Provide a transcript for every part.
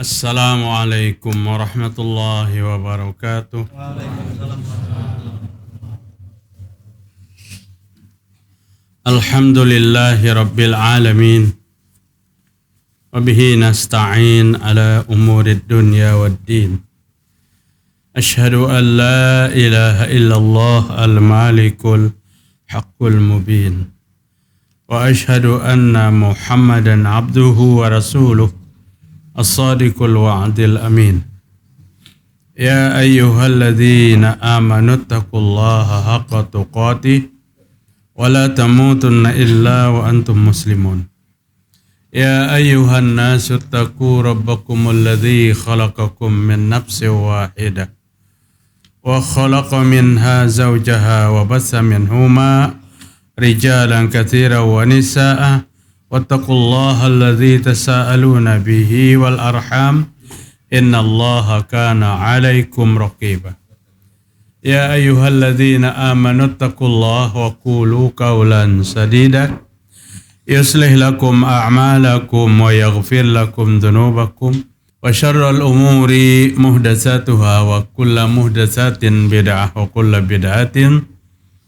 Assalamualaikum warahmatullahi wabarakatuh. Alhamdulillahi rabbil alamin. Wabihi nasta'in ala umurid dunya waddin. Ashhadu an la ilaha illallah al-malikul haqqul mubin. Wa ashhadu anna Muhammadan abduhu wa rasuluh as-sadiqul wa'dil amin. Ya ayyuhalladzina amanu taqullaha haqqa tuqatih wa la tamutunna illa wa antum muslimun. Ya ayyuhan nasu taqu rabbakumul ladzi khalaqakum min nafsin wahidah wa khalaqa minha zawjaha wa bassa minhuma rijalan katsiran wa nisaa'a wattaqullaha alladzi tasaaluna bihi wal arham innallaha kana 'alaikum raqiba. Ya ayyuhalladzina amanu taqullaha wa qulu qawlan sadida yuslih lakum a'malakum wa yaghfir lakum dhunubakum wa syarrul umuri muhdatsatuha wa kullu muhdatsatin bid'ah wa kullu bid'atin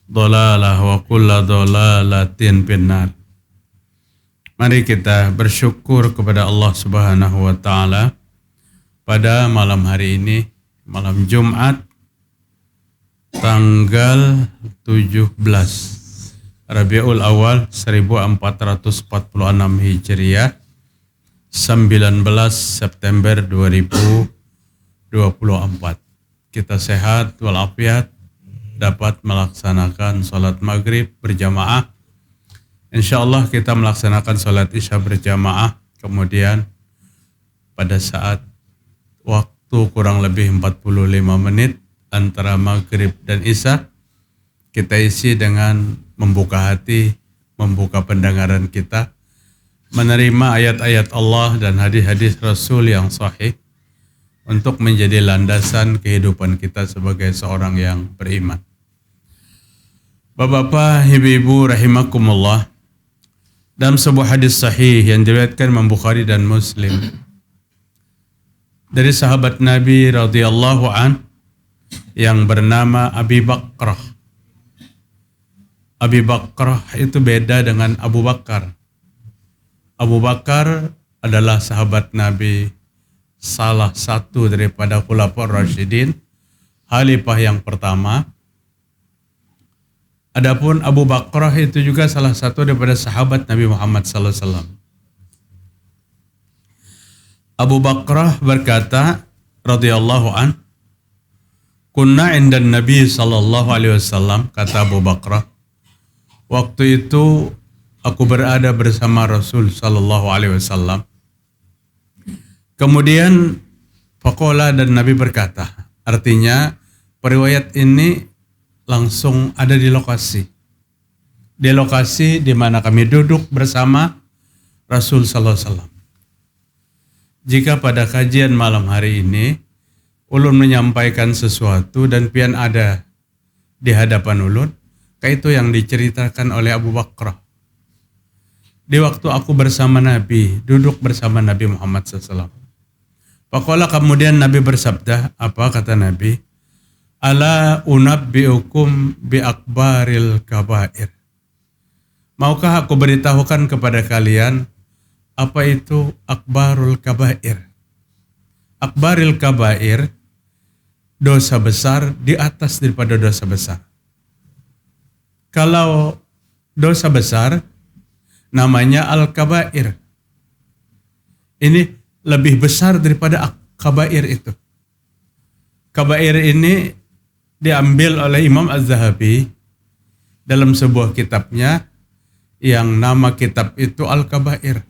dhalalah wa kullu dhalalatin finnar. Mari kita bersyukur kepada Allah Subhanahu wa taala pada malam hari ini, malam Jumat tanggal 17 Rabiul Awal 1446 Hijriah, 19 September 2024. Kita sehat walafiat, dapat melaksanakan salat maghrib berjamaah. Insyaallah kita melaksanakan salat isya berjamaah, kemudian pada saat waktu kurang lebih 45 menit antara maghrib dan isya, kita isi dengan membuka hati, membuka pendengaran kita, menerima ayat-ayat Allah dan hadis-hadis Rasul yang sahih untuk menjadi landasan kehidupan kita sebagai seorang yang beriman. Bapak-bapak, ibu-ibu rahimakumullah, dalam sebuah hadis sahih yang diriwayatkan Imam Bukhari dan Muslim dari sahabat Nabi radhiyallahu an yang bernama Abi Bakrah. Abi Bakrah itu beda dengan Abu Bakar. Abu Bakar adalah sahabat Nabi, salah satu daripada Khulafaur Rasyidin, khalifah yang pertama. Adapun Abu Bakrah itu juga salah satu daripada sahabat Nabi Muhammad sallallahu alaihi wasallam. Abu Bakrah berkata radhiyallahu an, "Kunna 'indan Nabi sallallahu alaihi wasallam," kata Abu Bakrah, "waktu itu aku berada bersama Rasul sallallahu alaihi wasallam." Kemudian faqala, dan Nabi berkata, artinya periwayat ini langsung ada di lokasi. Di lokasi di mana kami duduk bersama Rasul sallallahu alaihi wasallam. Jika pada kajian malam hari ini ulun menyampaikan sesuatu dan pian ada di hadapan ulun, itu yang diceritakan oleh Abu Bakrah. Di waktu aku bersama Nabi, duduk bersama Nabi Muhammad SAW. Faqala, kemudian Nabi bersabda, apa kata Nabi? Ala unabbiukum bi akbaril kabair. Maukah aku beritahukan kepada kalian apa itu akbarul kabair? Akbaril kabair, dosa besar di atas daripada dosa besar. Kalau dosa besar namanya al-kabair. Ini lebih besar daripada kabair itu. Kabair ini diambil oleh Imam Az-Zahabi dalam sebuah kitabnya yang nama kitab itu Al-Kabair.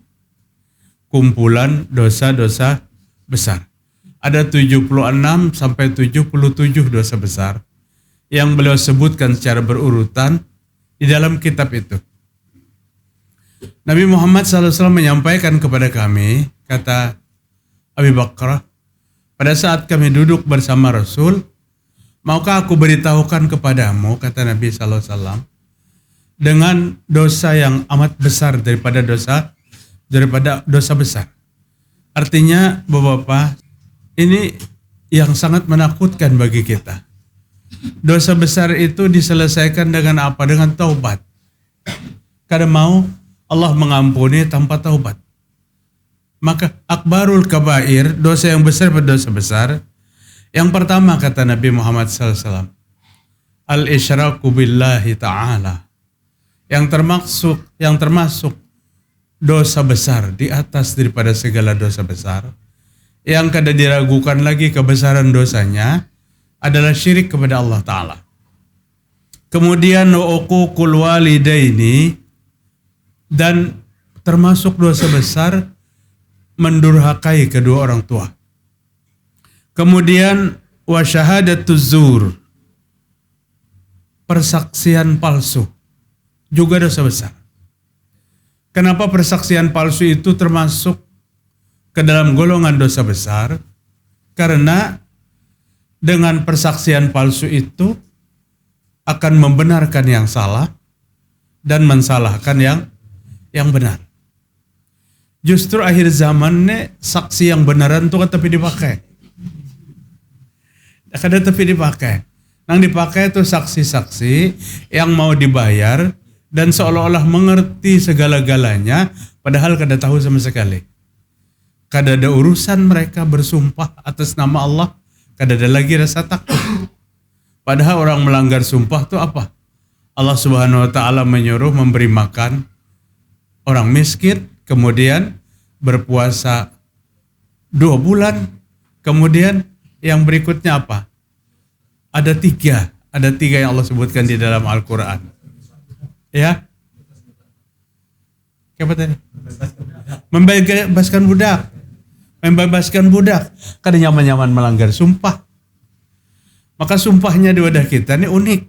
Kumpulan dosa-dosa besar. Ada 76 sampai 77 dosa besar yang beliau sebutkan secara berurutan di dalam kitab itu. Nabi Muhammad SAW menyampaikan kepada kami, kata Abi Bakrah, pada saat kami duduk bersama Rasul, maukah aku beritahukan kepadamu, kata Nabi SAW, dengan dosa yang amat besar daripada dosa besar. Artinya, Bapak-Bapak, ini yang sangat menakutkan bagi kita. Dosa besar itu diselesaikan dengan apa? Dengan taubat. Kadang mau Allah mengampuni tanpa taubat. Maka akbarul kabair, dosa yang besar berdosa besar. Yang pertama kata Nabi Muhammad SAW, al-isyraku billahi ta'ala. Yang termasuk dosa besar di atas daripada segala dosa besar. Yang kada diragukan lagi kebesaran dosanya adalah syirik kepada Allah Ta'ala. Kemudian uququl walidaini, dan termasuk dosa besar mendurhakai kedua orang tua. Kemudian wa syahadatuz zur, persaksian palsu, juga dosa besar. Kenapa persaksian palsu itu termasuk ke dalam golongan dosa besar? Karena dengan persaksian palsu itu akan membenarkan yang salah dan mensalahkan yang benar. Justru akhir zaman nih saksi yang benaran tuh kan tapi dipakai. Kada tapi dipakai. Yang dipakai itu saksi-saksi yang mau dibayar dan seolah-olah mengerti segala-galanya padahal kada tahu sama sekali. Kada ada urusan mereka bersumpah atas nama Allah. Kada ada lagi rasa takut. Padahal orang melanggar sumpah itu apa? Allah Subhanahu wa Ta'ala menyuruh memberi makan orang miskin, kemudian berpuasa 2 bulan, kemudian yang berikutnya apa? Ada tiga yang Allah sebutkan di dalam Al-Quran. Ya? Apa tadi? Membebaskan budak. Membebaskan budak. Kada nyaman-nyaman melanggar sumpah. Maka sumpahnya di wadah kita ini unik.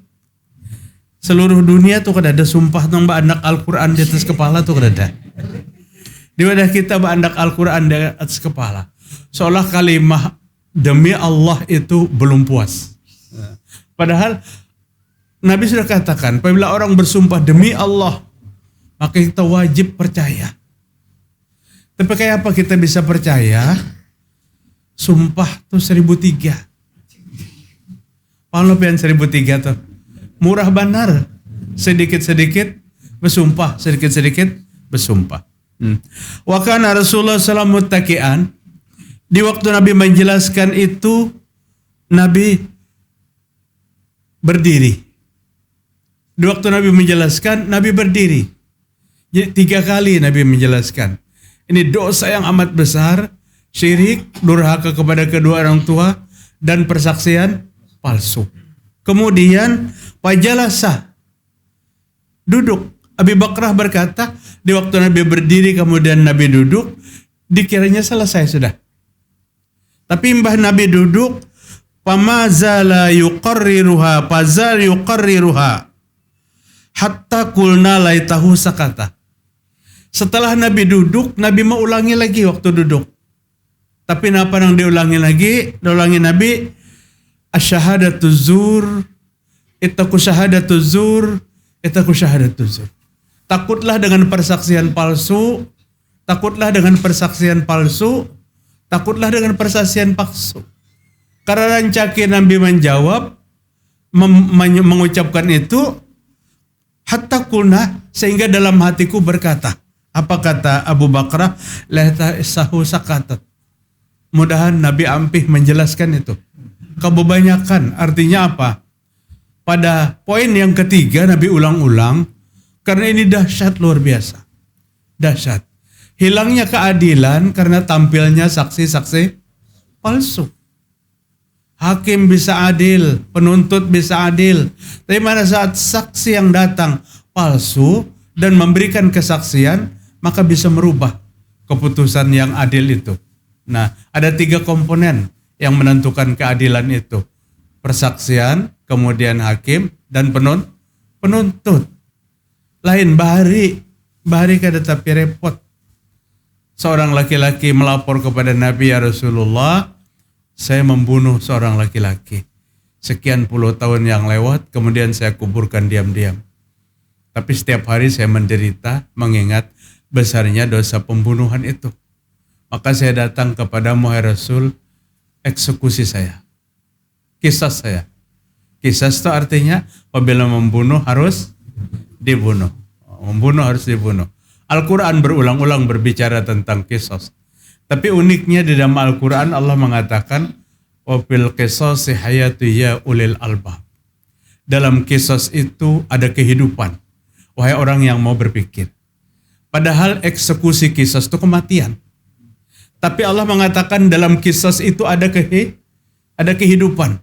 Seluruh dunia tuh kada ada sumpah nang anak Al-Quran di atas kepala tuh kada ada. Di wadah kita anak Al-Quran di atas kepala. Seolah kalimah demi Allah itu belum puas. Padahal Nabi sudah katakan, apabila orang bersumpah demi Allah, maka kita wajib percaya. Tapi kayak apa kita bisa percaya? Sumpah tuh 1.003. Palopian 1.003 tuh. Murah benar. Sedikit-sedikit bersumpah. Sedikit-sedikit bersumpah. Wa kana Rasulullah sallallahu muttaqian. Di waktu Nabi menjelaskan itu, Nabi berdiri. Di waktu Nabi menjelaskan, Nabi berdiri. Jadi 3 kali Nabi menjelaskan. Ini dosa yang amat besar, syirik, durhaka kepada kedua orang tua, dan persaksian palsu. Kemudian, fajalasa, duduk. Abi Bakrah berkata, di waktu Nabi berdiri kemudian Nabi duduk, dikiranya selesai sudah. Tapi mbah Nabi duduk, famazala yuqarriruha, fazal yuqarriruha, hatta kulna laitahu sakata. Setelah Nabi duduk, Nabi mau ulangi lagi waktu duduk. Tapi kenapa yang diulangi lagi? Diulangi Nabi, asyhadatuz zur, ittaqu syahadatuz zur, ittaqu syahadatuz zur. Takutlah dengan persaksian palsu, takutlah dengan persaksian palsu, takutlah dengan persaksian palsu. Karena rancaki Nabi menjawab, mengucapkan itu, hatta kulna, sehingga dalam hatiku berkata, apa kata Abu Bakrah? Lata sahu sakatat. Mudahan Nabi ampih menjelaskan itu. Kebanyakan artinya apa? Pada poin yang ketiga Nabi ulang-ulang karena ini dahsyat luar biasa. Dahsyat. Hilangnya keadilan karena tampilnya saksi-saksi palsu. Hakim bisa adil, penuntut bisa adil. Tapi pada saat saksi yang datang palsu dan memberikan kesaksian, maka bisa merubah keputusan yang adil itu. Nah, ada 3 komponen yang menentukan keadilan itu. Persaksian, kemudian hakim, dan penuntut. Lain bahari kada tapi repot. Seorang laki-laki melapor kepada Nabi, ya Rasulullah, saya membunuh seorang laki-laki. Sekian puluh tahun yang lewat, kemudian saya kuburkan diam-diam. Tapi setiap hari saya menderita mengingat besarnya dosa pembunuhan itu. Maka saya datang kepadamu, hai Rasul, eksekusi saya, qisas saya. Qisas itu artinya apabila membunuh harus dibunuh. Membunuh harus dibunuh. Al-Quran berulang-ulang berbicara tentang qisas. Tapi uniknya di dalam Al-Quran Allah mengatakan wafil qisasi hayatu ya ulil albab. Dalam qisas itu ada kehidupan, wahai orang yang mau berpikir. Padahal eksekusi qisas itu kematian. Tapi Allah mengatakan dalam qisas itu ada kehidupan.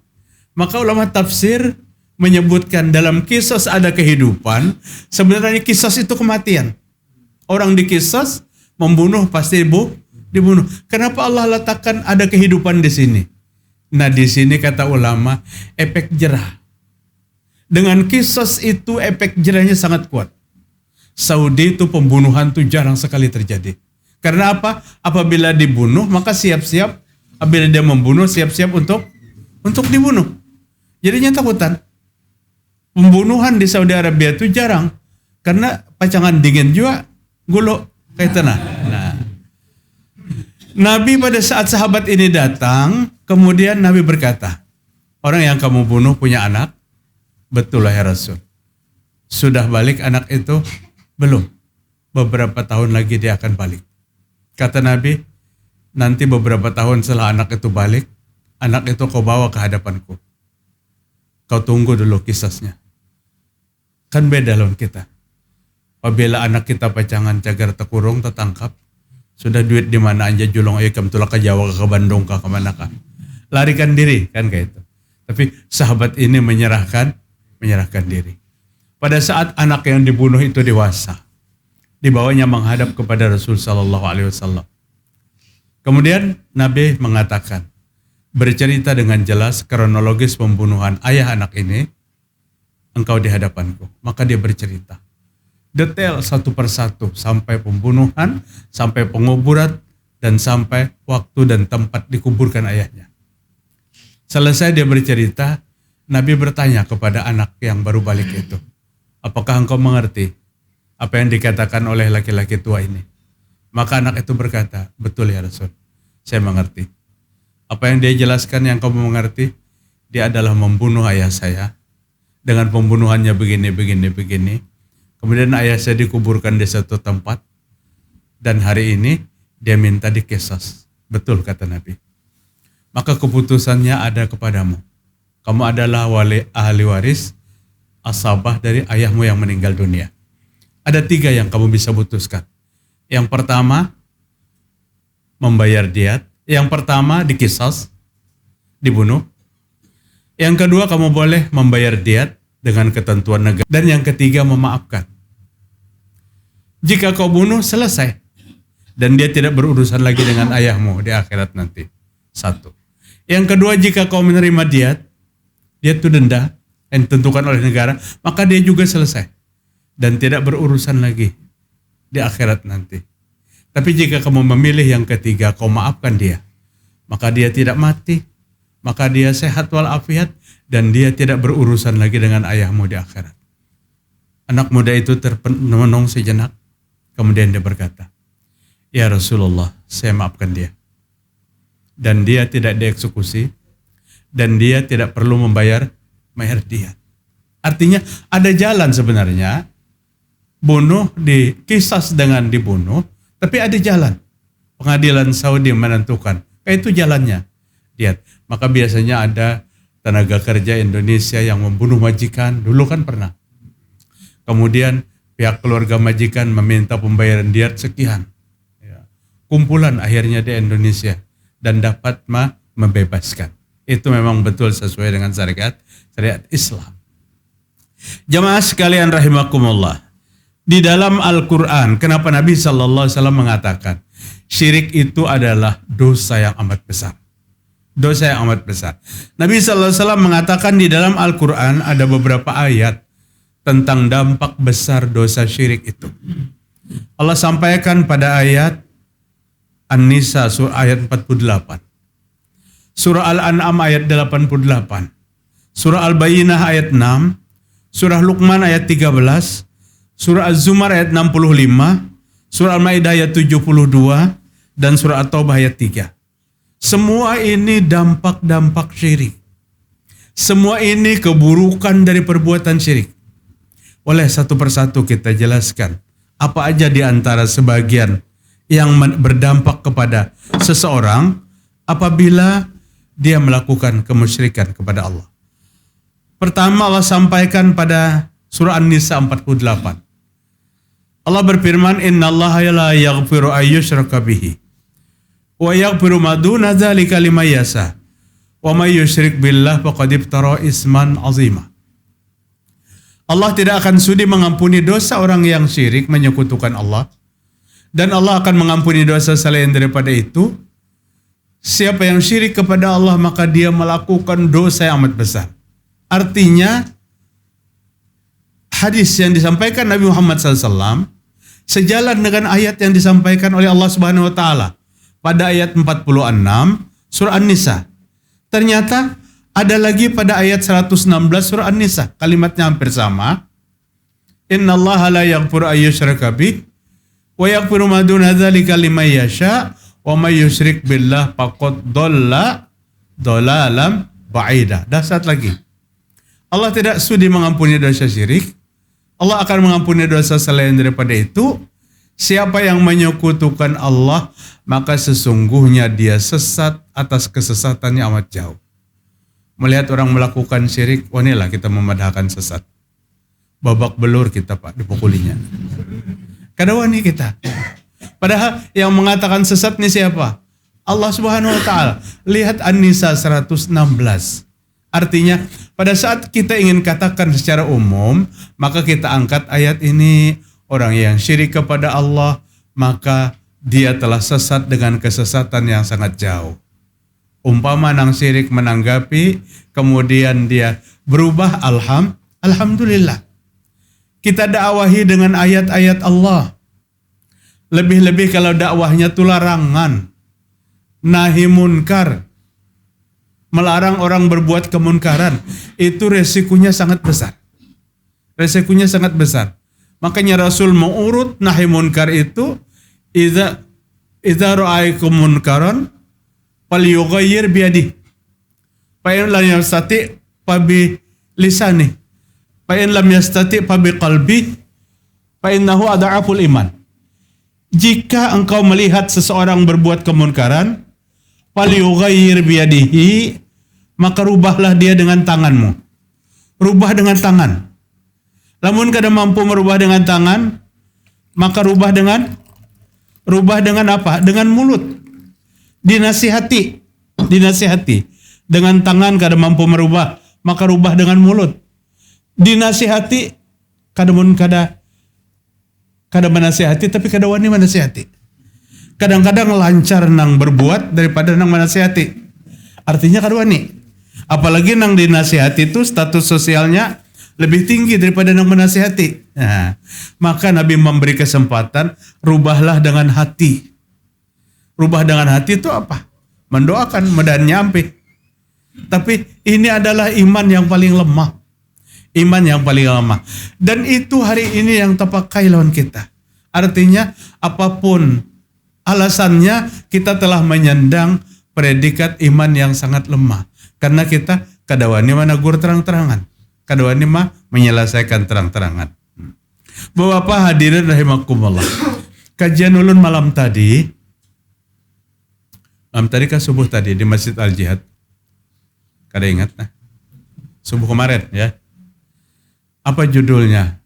Maka ulama tafsir menyebutkan dalam qisas ada kehidupan, sebenarnya qisas itu kematian. Orang dikisas, membunuh pasti dibunuh. Kenapa Allah letakkan ada kehidupan di sini? Nah, di sini kata ulama, efek jerah. Dengan qisas itu efek jerahnya sangat kuat. Saudi itu pembunuhan itu jarang sekali terjadi. Karena apa? Apabila dibunuh, maka siap-siap. Apabila dia membunuh, siap-siap untuk dibunuh. Jadinya takutan. Pembunuhan di Saudi Arabia itu jarang. Karena pacangan dingin juga, gulo kayak tanah. Nah, Nabi pada saat sahabat ini datang, kemudian Nabi berkata, orang yang kamu bunuh punya anak? Betul lah ya Rasul. Sudah balik anak itu? Belum. Beberapa tahun lagi dia akan balik. Kata Nabi, nanti beberapa tahun setelah anak itu balik, anak itu kau bawa ke hadapanku. Kau tunggu dulu kisahnya. Kan beda lawan kita. Apabila anak kita pacangan cagar tekurung, tertangkap, sudah duit di mana aja julung ayo tulah ke Jawa ke Bandung ke mana kah. Larikan diri kan kayak itu. Tapi sahabat ini menyerahkan diri. Pada saat anak yang dibunuh itu dewasa, dibawanya menghadap kepada Rasul sallallahu alaihi wasallam. Kemudian Nabi mengatakan, bercerita dengan jelas kronologis pembunuhan ayah anak ini, engkau di hadapanku. Maka dia bercerita detail satu persatu sampai pembunuhan, sampai penguburan, dan sampai waktu dan tempat dikuburkan ayahnya. Selesai dia bercerita, Nabi bertanya kepada anak yang baru balik itu, apakah engkau mengerti apa yang dikatakan oleh laki-laki tua ini? Maka anak itu berkata, betul ya Rasul, saya mengerti. Apa yang dia jelaskan yang kamu mengerti, dia adalah membunuh ayah saya, dengan pembunuhannya begini. Kemudian ayah saya dikuburkan di satu tempat, dan hari ini dia minta dikisas. Betul kata Nabi. Maka keputusannya ada kepadamu. Kamu adalah ahli waris asabah dari ayahmu yang meninggal dunia. Ada 3 yang kamu bisa putuskan. Yang pertama, membayar diat. Yang pertama, dikisas, dibunuh. Yang kedua, kamu boleh membayar diat dengan ketentuan negara. Dan yang ketiga, memaafkan. Jika kau bunuh, selesai. Dan dia tidak berurusan lagi dengan ayahmu di akhirat nanti. 1. Yang kedua, jika kau menerima diat itu denda yang ditentukan oleh negara, maka dia juga selesai. Dan tidak berurusan lagi di akhirat nanti. Tapi jika kamu memilih yang ketiga, kau maafkan dia, maka dia tidak mati, maka dia sehat walafiat, dan dia tidak berurusan lagi dengan ayahmu di akhirat. Anak muda itu termenung sejenak, kemudian dia berkata, ya Rasulullah, saya maafkan dia. Dan dia tidak dieksekusi, dan dia tidak perlu membayar diat. Artinya ada jalan sebenarnya, bunuh dikisas dengan dibunuh, tapi ada jalan. Pengadilan Saudi menentukan, itu jalannya. Diat. Maka biasanya ada tenaga kerja Indonesia yang membunuh majikan, dulu kan pernah. Kemudian pihak keluarga majikan meminta pembayaran diat sekian. Kumpulan akhirnya di Indonesia dan dapat membebaskan. Itu memang betul sesuai dengan syariat Islam. Jamaah sekalian rahimakumullah. Di dalam Al-Quran, kenapa Nabi SAW mengatakan syirik itu adalah dosa yang amat besar. Dosa yang amat besar. Nabi SAW mengatakan di dalam Al-Quran ada beberapa ayat tentang dampak besar dosa syirik itu. Allah sampaikan pada ayat An-Nisa surah ayat 48. Surah Al-An'am ayat 88. Surah Al-Bayyinah ayat 6. Surah Luqman ayat 13. Surah Az-Zumar ayat 65. Surah Al-Maidah ayat 72. dan surah At-Taubah ayat 3. Semua ini dampak-dampak syirik. Semua ini keburukan dari perbuatan syirik. Oleh satu persatu kita jelaskan apa aja di antara sebagian yang berdampak kepada seseorang apabila dia melakukan kemusyrikan kepada Allah. Pertama, Allah sampaikan pada surah An-Nisa 48. Allah berfirman, "Innallaha la yaghfiru ayyushraka bihi wa yaghfiru ma duna dzalika liman yasha wa may yusyrik billah faqad iftara isman 'azima." Allah tidak akan sudi mengampuni dosa orang yang syirik menyekutukan Allah, dan Allah akan mengampuni dosa selain daripada itu. Siapa yang syirik kepada Allah maka dia melakukan dosa yang amat besar. Artinya hadis yang disampaikan Nabi Muhammad SAW sejalan dengan ayat yang disampaikan oleh Allah Subhanahu Wa Taala pada ayat 46 surah An-Nisa. Ternyata ada lagi pada ayat 116 surah An-Nisa, kalimatnya hampir sama. Innallaha la yaghfiru ayyushraka bih wa yaghfiru ma duna dzalika liman yasha wa may yusyrik billah faqad dhalla dhalalan ba'ida. Dasar lagi. Allah tidak sudi mengampuni dosa syirik. Allah akan mengampuni dosa selain daripada itu. Siapa yang menyekutukan Allah, maka sesungguhnya dia sesat atas kesesatannya amat jauh. Melihat orang melakukan syirik, inilah kita memadahkan sesat. Babak belur kita Pak, dipukulinya. Kadang kita. Padahal yang mengatakan sesat ini siapa? Allah Subhanahu Wa Taala. Lihat An-Nisa 116. Artinya pada saat kita ingin katakan secara umum, maka kita angkat ayat ini. Orang yang syirik kepada Allah, maka dia telah sesat dengan kesesatan yang sangat jauh. Umpama nang syirik menanggapi, kemudian dia berubah, alhamdulillah. Kita dakwahi dengan ayat-ayat Allah. Lebih-lebih kalau dakwahnya itu larangan, nahi munkar, melarang orang berbuat kemunkaran, itu resikonya sangat besar. Resikonya sangat besar. Makanya Rasul mengurut nahi munkar itu, idza ra'aytum munkaran falyughayyir biyadihi fa in lam yastati fa bi lisanihi fa in lam yastati fa bi qalbihi fa innahu adhaful iman. Jika engkau melihat seseorang berbuat kemunkaran, falyughayyir biyadihi, maka rubahlah dia dengan tanganmu. Rubah dengan tangan. Lamun kada mampu merubah dengan tangan, maka rubah dengan apa? Dengan mulut. Dinasihati. Dengan tangan kada mampu merubah, maka rubah dengan mulut. Dinasihati, kada menasihati, tapi kada wani menasihati. Kadang-kadang lancar nang berbuat daripada nang menasihati. Artinya kada wani. Apalagi nang dinasihati itu status sosialnya lebih tinggi daripada nang menasihati. Nah, maka Nabi memberi kesempatan, rubahlah dengan hati. Rubah dengan hati itu apa? Mendoakan, medan nyampe. Tapi ini adalah iman yang paling lemah. Iman yang paling lemah. Dan itu hari ini yang terpakai lawan kita. Artinya apapun alasannya, kita telah menyandang predikat iman yang sangat lemah. Karena kita kadawani menegur terang-terangan. Kadawani mah menyelesaikan terang-terangan. Bapak hadirin rahimakumullah. Kajian ulun malam tadi kan subuh tadi di Masjid Al-Jihad. Kada ingat nah. Subuh kemarin ya. Apa judulnya?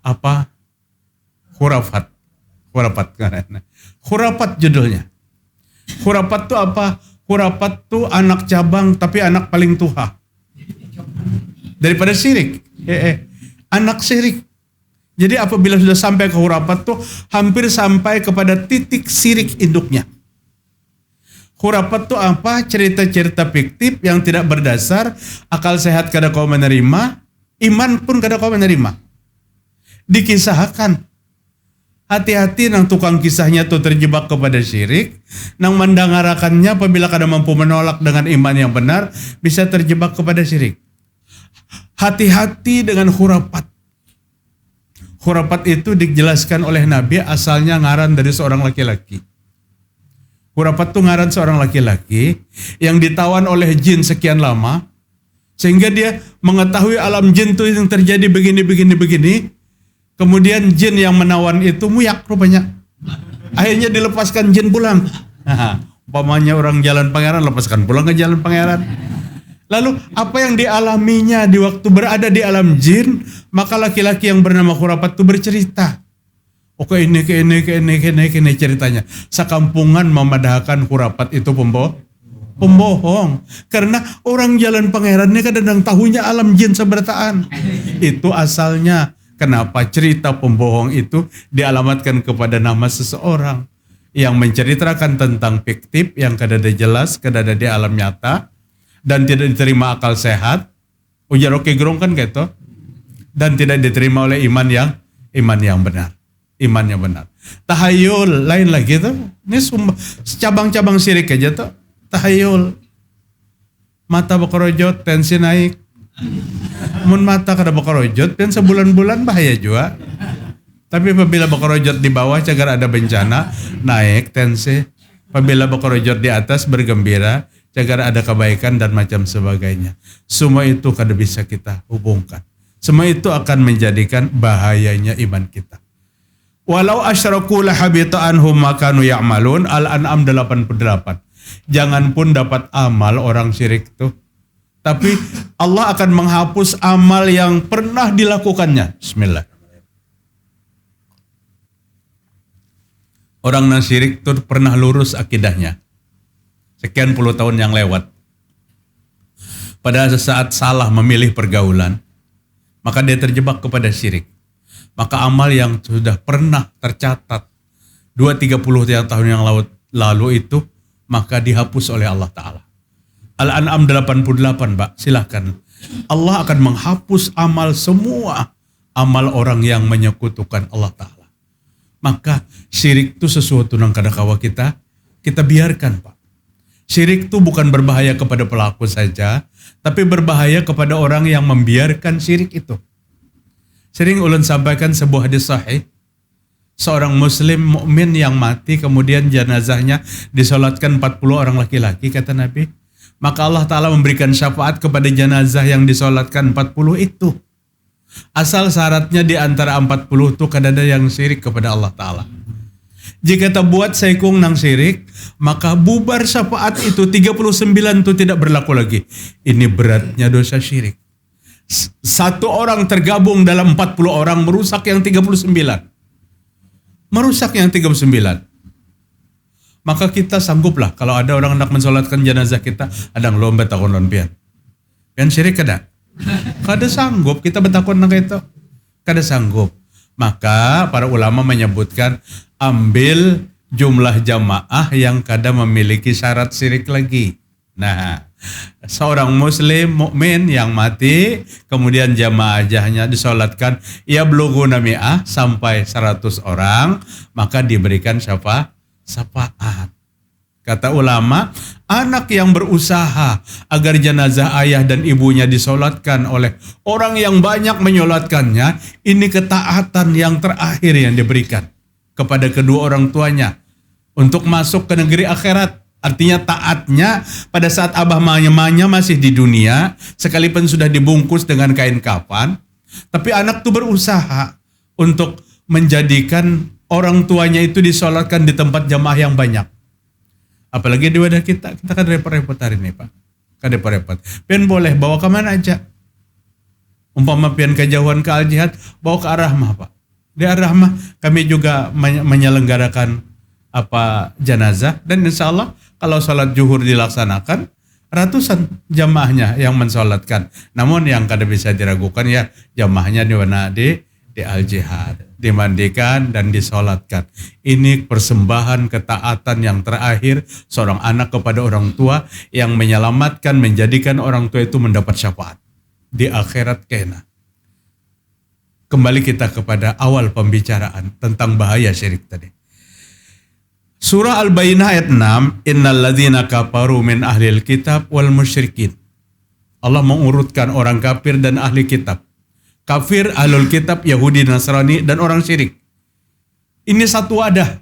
Apa? Khurafat. Khurafat judulnya. Khurafat itu apa? Khurafat itu anak cabang tapi anak paling tua. Daripada syirik. Anak syirik. Jadi apabila sudah sampai ke khurafat tuh hampir sampai kepada titik syirik induknya. Khurafat tuh apa? Cerita-cerita fiktif yang tidak berdasar, akal sehat kada kau menerima, iman pun kada kau menerima. Dikisahkan. Hati-hati nang tukang kisahnya tuh terjebak kepada syirik, nang mendengarakannya apabila kada mampu menolak dengan iman yang benar, bisa terjebak kepada syirik. Hati-hati dengan khurafat. Khurafat itu dijelaskan oleh Nabi asalnya ngaran dari seorang laki-laki. Khurafat itu ngaran seorang laki-laki yang ditawan oleh jin sekian lama, sehingga dia mengetahui alam jin itu yang terjadi begini. Kemudian jin yang menawan itu muyak rupanya. Akhirnya dilepaskan jin pulang. Umpamanya orang jalan pangeran, lepaskan pulang ke jalan pangeran. Lalu apa yang dialaminya di waktu berada di alam jin, maka laki-laki yang bernama Khurafat itu bercerita. Oke, ini ceritanya. Sekampungan memadahkan Khurafat itu pembohong. Karena orang jalan pangeran ini kadang tahunya alam jin seberataan. Itu asalnya kenapa cerita pembohong itu dialamatkan kepada nama seseorang yang menceritakan tentang fiktif yang kadada jelas, kadada di alam nyata, dan tidak diterima akal sehat, ujar oke gerong kan gitu, dan tidak diterima oleh iman yang benar. Tahayul lain lagi tuh, ini cabang-cabang syirik aja tuh, tahayul. Mata bekerojot, tensi naik. Mun mata kada bekerojot, dan sebulan-bulan bahaya juga. Tapi apabila bekerojot di bawah, cagar ada bencana, naik tensi. Apabila bekerojot di atas, bergembira, cagar ada kebaikan dan macam sebagainya. Semua itu kada bisa kita hubungkan. Semua itu akan menjadikan bahayanya iman kita. Walau asyraku lahabita anhum ma kanu ya'malun, Al-An'am 88. Jangan pun dapat amal orang syirik itu, tapi Allah akan menghapus amal yang pernah dilakukannya. Bismillah. Orang yang syirik itu pernah lurus akidahnya. Sekian puluh tahun yang lewat. Pada saat salah memilih pergaulan, maka dia terjebak kepada syirik. Maka amal yang sudah pernah tercatat 2-30 tahun yang lalu itu, maka dihapus oleh Allah Ta'ala. Al-An'am 88, Pak, silahkan. Allah akan menghapus amal semua amal orang yang menyekutukan Allah Ta'ala. Maka syirik itu sesuatu yang kadang-kala kita biarkan, Pak. Syirik itu bukan berbahaya kepada pelaku saja, tapi berbahaya kepada orang yang membiarkan syirik itu. Sering ulun sampaikan sebuah hadis sahih, seorang muslim mukmin yang mati kemudian jenazahnya disolatkan 40 orang laki-laki, kata Nabi. Maka Allah Ta'ala memberikan syafaat kepada jenazah yang disolatkan 40 itu. Asal syaratnya di antara 40 itu kadada yang syirik kepada Allah Ta'ala. Jika kita buat saikung nang syirik, maka bubar syafaat itu 39 itu tidak berlaku lagi. Ini beratnya dosa syirik. Satu orang tergabung dalam 40 orang merusak yang 39. Merusak yang 39. Maka kita sangguplah kalau ada orang hendak mensolatkan jenazah kita, ada lomba takon lompian. Kan syirik kada? Kada sanggup kita bertakon nang itu. Kada sanggup. Maka para ulama menyebutkan ambil jumlah jamaah yang kada memiliki syarat syirik lagi. Nah, seorang muslim mukmin yang mati kemudian jamaahnya disolatkan ia beluguna mi'ah sampai 100 orang, maka diberikan syafaat. Kata ulama, anak yang berusaha agar jenazah ayah dan ibunya disolatkan oleh orang yang banyak menyolatkannya, ini ketaatan yang terakhir yang diberikan kepada kedua orang tuanya untuk masuk ke negeri akhirat. Artinya taatnya pada saat abah mamanya masih di dunia, sekalipun sudah dibungkus dengan kain kafan, tapi anak tuh berusaha untuk menjadikan orang tuanya itu disolatkan di tempat jamaah yang banyak. Apalagi di wadah kita kan repot-repot hari ini, Pak. Kan repot-repot. Pian boleh bawa ke mana aja. Umpama pian kejauhan ke Al-Jihad, bawa ke Ar-Rahmah, Pak. Di Ar-Rahmah kami juga menyelenggarakan jenazah, dan insya Allah kalau sholat zuhur dilaksanakan, ratusan jamaahnya yang mensolatkan. Namun yang kada bisa diragukan ya jamaahnya di mana di Al-Jihad, dimandikan dan disolatkan. Ini persembahan ketaatan yang terakhir seorang anak kepada orang tua yang menyelamatkan, menjadikan orang tua itu mendapat syafaat di akhirat kena. Kembali kita kepada awal pembicaraan tentang bahaya syirik tadi. Surah Al-Bayyinah ayat 6, innal ladzina kafaru min ahlil kitab wal musyrikin. Allah mengurutkan orang kafir dan ahli kitab. Kafir, ahlul kitab, Yahudi, Nasrani, dan orang syirik. Ini satu wadah.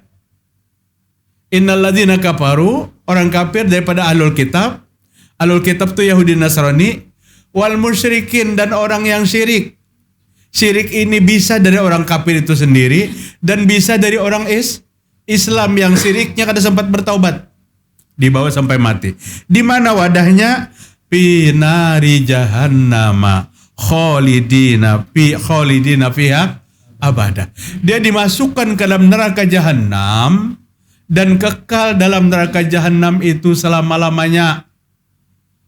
Innalladzina kafaru, orang kafir daripada ahlul kitab. Ahlul kitab itu Yahudi, Nasrani. Wal musyrikin, dan orang yang syirik. Syirik ini bisa dari orang kafir itu sendiri, dan bisa dari orang Islam yang syiriknya kada sempat bertaubat. Dibawa sampai mati. Di mana wadahnya? Fi nari jahannama khalidina fiha abada. Dia dimasukkan ke dalam neraka jahanam dan kekal dalam neraka jahanam itu selama-lamanya.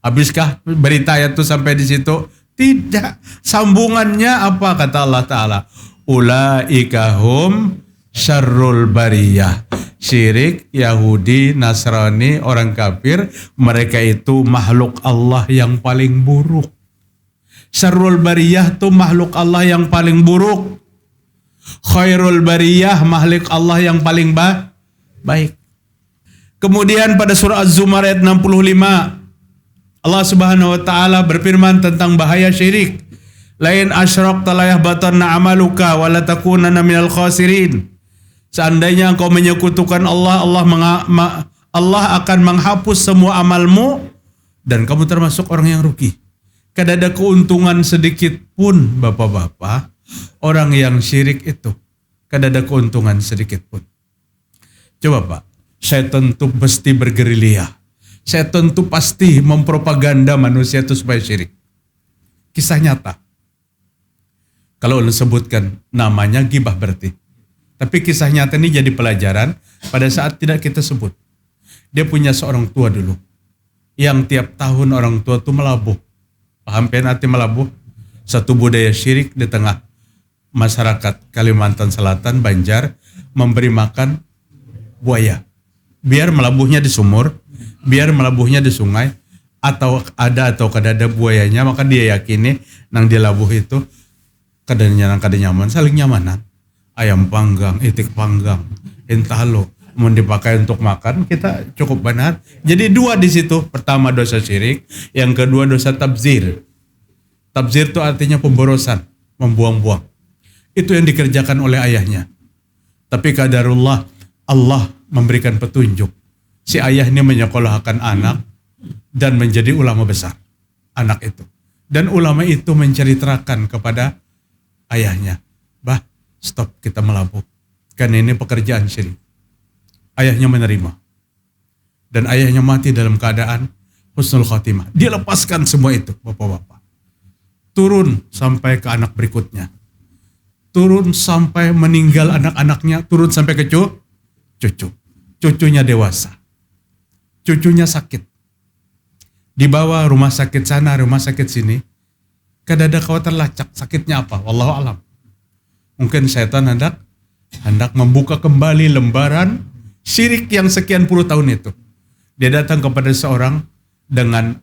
Habiskah berita ayat itu sampai di situ? Tidak. Sambungannya apa kata Allah Ta'ala? Ulaika hum syarrul bariyah. Syirik, Yahudi, Nasrani, orang kafir, mereka itu makhluk Allah yang paling buruk. Syarrul bariyah itu makhluk Allah yang paling buruk. Khairul bariyah makhluk Allah yang paling baik. Kemudian pada surah Az-Zumar ayat 65, Allah Subhanahu wa taala berfirman tentang bahaya syirik. Lain asyrakta la yahbatanna amaluka wa la takunanna minal khasirin. Seandainya engkau menyekutukan Allah, Allah akan menghapus semua amalmu dan kamu termasuk orang yang rugi. Kada ada keuntungan sedikit pun, Bapak-bapak. Orang yang syirik itu kada ada keuntungan sedikit pun. Coba Pak, setan itu pasti bergerilya. Setan itu pasti mempropaganda manusia itu supaya syirik. Kisah nyata. Kalau lu sebutkan namanya gibah berarti. Tapi kisah nyata ini jadi pelajaran pada saat tidak kita sebut. Dia punya seorang tua dulu. Yang tiap tahun orang tua itu melabuh. Paham pen arti melabuh? Satu budaya syirik di tengah masyarakat Kalimantan Selatan, Banjar, memberi makan buaya. Biar melabuhnya di sumur, biar melabuhnya di sungai, atau kada ada buayanya, maka dia yakini nang dia labuh itu kada nyaman, saling nyamanan. Ayam panggang, itik panggang, intalo, mau dipakai untuk makan, kita cukup benar. Jadi dua di situ. Pertama dosa syirik, yang kedua dosa tabzir. Tabzir itu artinya pemborosan, membuang-buang. Itu yang dikerjakan oleh ayahnya. Tapi qadarullah, Allah memberikan petunjuk. Si ayah ini menyekolahkan anak dan menjadi ulama besar. Anak itu. Dan ulama itu menceritakan kepada ayahnya, bah, stop kita melabuh. Karena ini pekerjaan syirik. Ayahnya menerima. Dan ayahnya mati dalam keadaan husnul khotimah. Dia lepaskan semua itu, Bapak-bapak. Turun sampai ke anak berikutnya. Turun sampai meninggal anak-anaknya. Turun sampai ke cucu. Cucunya dewasa. Cucunya sakit. Dibawa rumah sakit sana, rumah sakit sini. Kada ada khawatir lacak. Sakitnya apa? Wallahu alam. Mungkin setan hendak membuka kembali lembaran syirik yang sekian puluh tahun itu. Dia datang kepada seorang dengan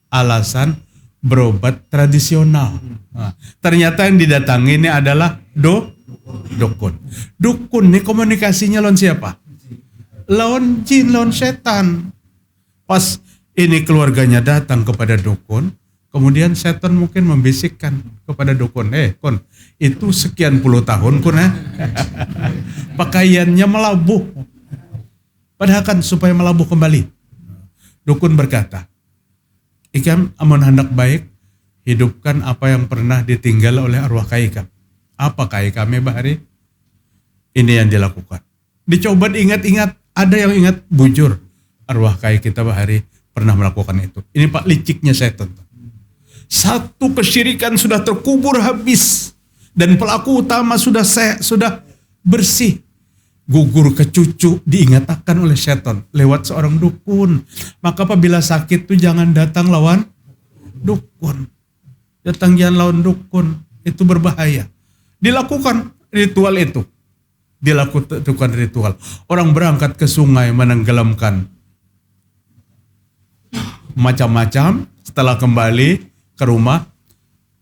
alasan berobat tradisional. Nah, ternyata yang didatangi ini adalah dukun. Dukun ini komunikasinya lawan siapa? Lawan jin, lawan setan. Pas ini keluarganya datang kepada dukun, kemudian setan mungkin membisikkan kepada dukun, kon, itu sekian puluh tahun kun pakaiannya melabuh. Padahal kan supaya melabuh kembali. Dukun berkata, ikam amun hendak baik, hidupkan apa yang pernah ditinggal oleh arwah kai ikam. Apa kai kami bahari? Ini yang dilakukan. Dicoba diingat-ingat, ada yang ingat bujur. Arwah kai kita bahari pernah melakukan itu. Ini Pak liciknya setan. Satu kesyirikan sudah terkubur habis dan pelaku utama sudah bersih. Gugur ke cucu diingatkan oleh setan lewat seorang dukun. Maka apabila sakit tuh jangan datang lawan dukun. Datang jangan lawan dukun, itu berbahaya. Dilakukan ritual itu. Dilakukan ritual. Orang berangkat ke sungai menenggelamkan macam-macam, setelah kembali ke rumah,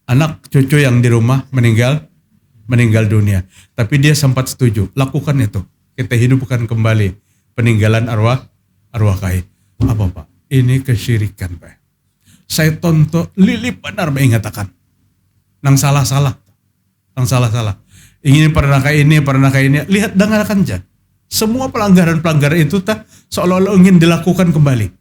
anak cucu yang di rumah meninggal dunia. Tapi dia sempat setuju, lakukan itu. Kita hidupkan kembali peninggalan arwah kai. Apa Pak? Ini kesyirikan Pak. Saya tonton lili benar mengatakan. nang salah-salah. Nang salah-salah. Ingin pernah kayak ini. Lihat dengarkan aja. Semua pelanggaran-pelanggaran itu seolah-olah ingin dilakukan kembali.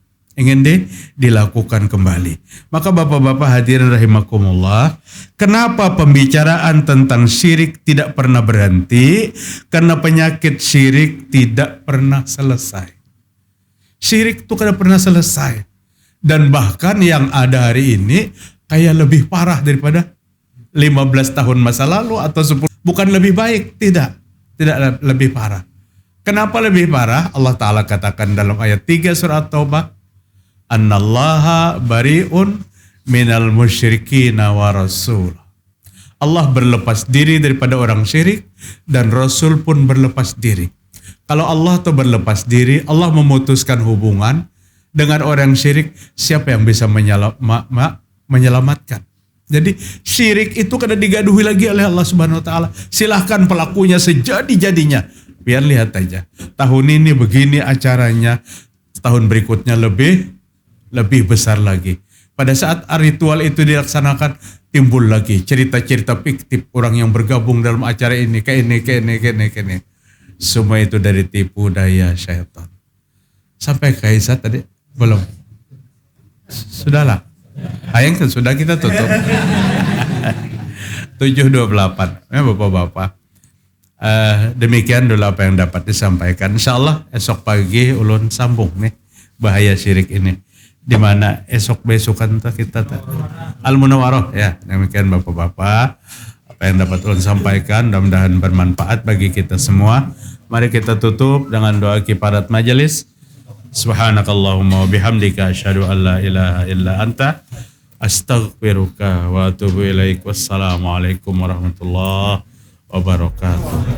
Dilakukan kembali. Maka bapak-bapak hadirin rahimakumullah, kenapa pembicaraan tentang syirik tidak pernah berhenti? Karena penyakit syirik tidak pernah selesai. Syirik itu tidak pernah selesai. Dan bahkan yang ada hari ini kayak lebih parah daripada 15 tahun masa lalu atau 10. Bukan lebih baik, tidak lebih parah. Kenapa lebih parah? Allah Ta'ala katakan dalam ayat 3 surat Taubah, Annallaha bari'un minal musyrikina wa rasul. Allah berlepas diri daripada orang syirik dan Rasul pun berlepas diri. Kalau Allah tuh berlepas diri, Allah memutuskan hubungan dengan orang syirik, siapa yang bisa menyelamatkan? Jadi syirik itu kada digaduhi lagi oleh Allah Subhanahu wa taala. Silahkan pelakunya sejadi-jadinya. Biar lihat aja. Tahun ini begini acaranya, tahun berikutnya lebih besar lagi. Pada saat ritual itu dilaksanakan, timbul lagi cerita-cerita fiktif orang yang bergabung dalam acara ini, kayak ini. Semua itu dari tipu daya syaitan. Sampai Kaisar tadi? Belum? Sudahlah. Ayang sudah kita tutup. 7.28. Ya bapak-bapak. Demikian dulu apa yang dapat disampaikan. Insyaallah esok pagi ulun sambung nih bahaya syirik ini. Di mana esok besokan kita Al-Munawwarah ya. Demikian bapak-bapak. Apa yang dapat ulun sampaikan mudah-mudahan bermanfaat bagi kita semua. Mari kita tutup dengan doa kifarat majelis. Subhanakallahumma wa bihamdika asyhadu an la ilaha illa anta astaghfiruka wa atubu ilaik. Wassalamualaikum warahmatullahi wabarakatuh.